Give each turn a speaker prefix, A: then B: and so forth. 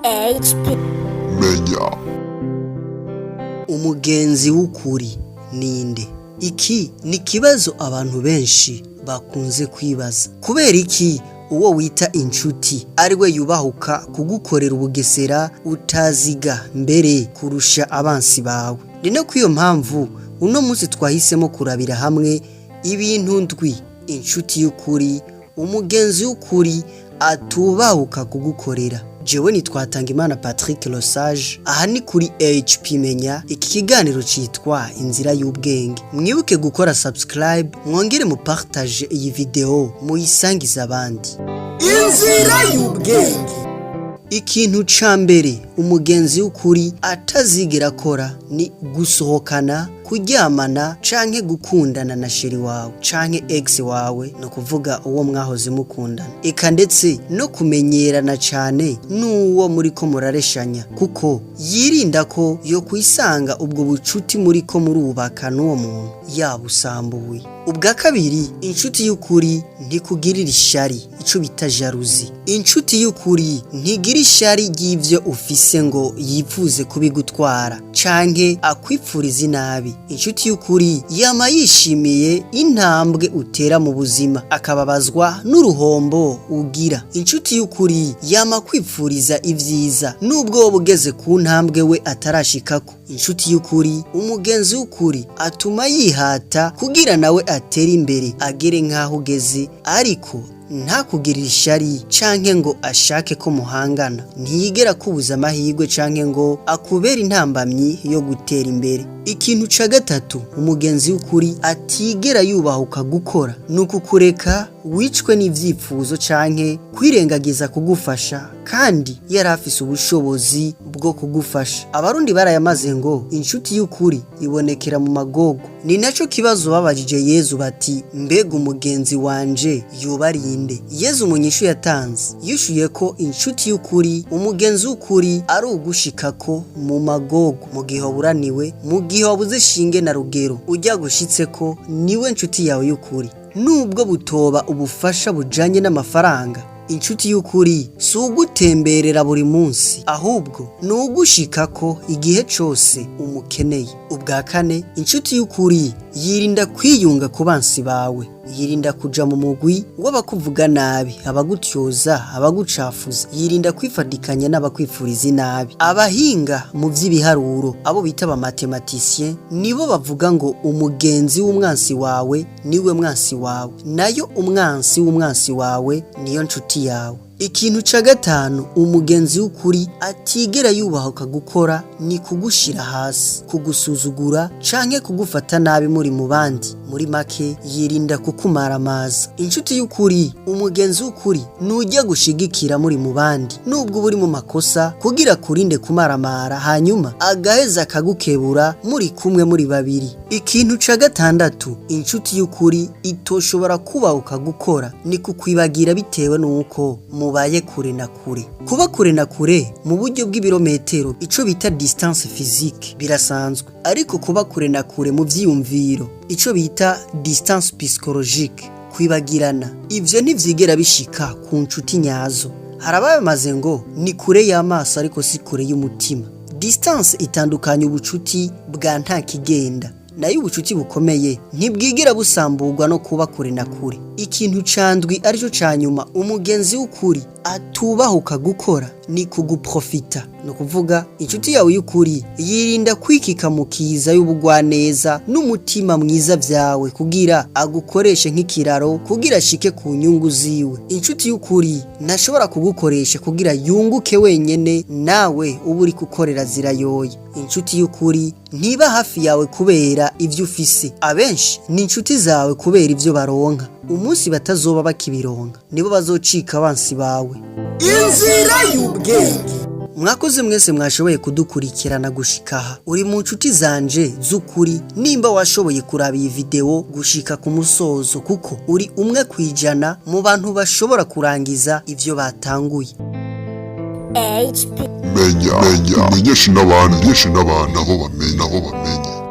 A: HP
B: menya
C: umugenzi w'ukuri ni inde? Iki ni kibazo abantu benshi bakunze kwibaza. Kubera iki uwo wita inshuti ari we yubahuka kugukorera ubugesera utaziga mbere kurusha abansi bawe? Ni no kwiyo mpamvu uno munsi twahisemo kurabira hamwe ibintu ndwi inshuti y'ukuri, umugenzi w'ukuri atubahuka kugukorera. Jewe nitwatanga Imana Patrick Losage, aha ni kuri HP menya. Iki kiganiro citwa inzira y'ubwenge. Mwibuke gukora subscribe, mwongere mu partage iyi video muyisangiza abandi. Inzira y'ubwenge. Ikintu ca mbere umugenzi w'ukuri atazigera akora ni gusohokana, kuryamana canke gukundana na sheri wawe canke ex wawe, no kuvuga uwo mwahoze mukundana. Eka ndetse no kumenyerana cane n'uwo muriko murareshanya, kuko yirinda ko yo kwisanga ubwo bucuti muriko murubaka n'uwo muntu yabusambuye. Ubwa kabiri, inshuti y'ukuri ntikugirira ishari, ico bita jalousie. Inshuti y'ukuri ntigira ishari ry'ivyo ufise ngo yifuze kubigutwara canke akwipfuriza inabi. Inshuti y'ukuri yama yishimiye intambwe utera mu buzima, akababazwa n'uruhombo ugira. Inshuti y'ukuri yama kwipfuriza ivyiza nubwo wowe ugeze ku ntambwe we atarashikako. Inshuti y'ukuri, umugenzi w'ukuri atuma yihata kugira nawe atera imbere agere nk'aho ugeze, ariko ntakugirira ishari canke ngo ashake ko muhangana. Ntiyigera kubuza amahirwe canke ngo akubera intambamyi yo gutera imbere. Ikintu ca gatatu umugenzi w'ukuri atigera yubahuka gukora nuko kureka wicwe n'ivyifuzo canke kwirengagiza kugufasha kandi yarafise ubushobozi bwo kugufasha. Abarundi barayamaze ngo inshuti y'ukuri ibonekera mu magogo. Ni naco kibazo babajije Yezu bati, mbega umugenzi wanje yoba ari inde? Yezu munyishu yatanze yishuye ko inshuti y'ukuri, umugenzi w'ukuri ari ugushikako mu magogo, mu gihe waburaniwe, mu gihe wabuze shinge na rugero, ujya gushitse ko niwe inshuti yawe y'ukuri, nubwo butoba ubufasha bujanye n'amafaranga. Inshuti y'ukuri si ugutemberera buri munsi, ahubwo ni ugushikako igihe cose umukeneye. Ubwa kane, inshuti y'ukuri yirinda kwiyunga ku bansi bawe, yirinda kuja mu mugwi w'abakuvuga nabi, abagutyoza, abagucafuza. Yirinda kwifadikanya n'abakwifuriza inabi. Abahinga mu vy'ibiharuro, abo bita ba mathématicien, nibo bavuga ngo umugenzi w'umwansi wawe niwe mwansi wawe, nayo umwansi w'umwansi wawe niyo nshuti yawe. Ikintu ca gatanu umugenzi w'ukuri atigera yubahuka gukora ni kugushira hasi, kugusuzugura canke kugufata nabi muri mu bandi. Muri make yirinda kukumara amaza. Inshuti y'ukuri, umugenzi w'ukuri nujya gushigikira muri mu bandi nubwo buri mu makosa, kugira kurinde kumaramara, hanyuma agaheza akagukebura muri kumwe muri babiri. Ikintu ca gatandatu inshuti y'ukuri itoshobora kubahuka gukora ni kukwibagira bitewe nuko mubaye kure na kure. Kuba kure na kure mu buryo bw'ibirometero, ico bita distance physique, birasanzwe. Ariko kuba kure na kure mu vyiyumviro, ico bita distance psychologique, kwibagirana, ivyo ntivyigera bishika ku nshuti nyazo. Harabamaze ngo ni kure y'amaso ariko si kure y'umutima. Distance itandukanye ubucuti bwa nta kigenda, nayo ubucuti bukomeye ntibwigira busamburwa no kuba kure na kure. Ikintu candwi arico canyuma umugenzi w'ukuri atubahuka gukora ni kuguprofita, no kuvuga inshuti yawe y'ukuri yirinda kwikika mu kiza y'ubugwaneza n'umutima mwiza vyawe kugira agukoreshe nk'ikiraro kugira shike ku nyungu ziwe. Inshuti y'ukuri ntashobora kugukoresha kugira yunguke wenyene, nawe uba uri gukorera zirayoye. Inshuti y'ukuri ntiba hafi yawe kubera ivyo ufise, abenshi ni inshuti zawe kubera ivyo baronka. Umunsi batazoba bakibironka nibo bazocika abansi bawe. Inzira y'ubwenge. Mwakoze mwese mwashoboye kudukurikirana gushikaha. Uri mu nshuti zanje z'ukuri nimba washoboye kuraba iyi video gushika ku musozo, kuko uri umwe kwijana mu bantu bashobora kurangiza ivyo batanguye.
A: HP
B: menya umenyeshe n'abandi aho bamenya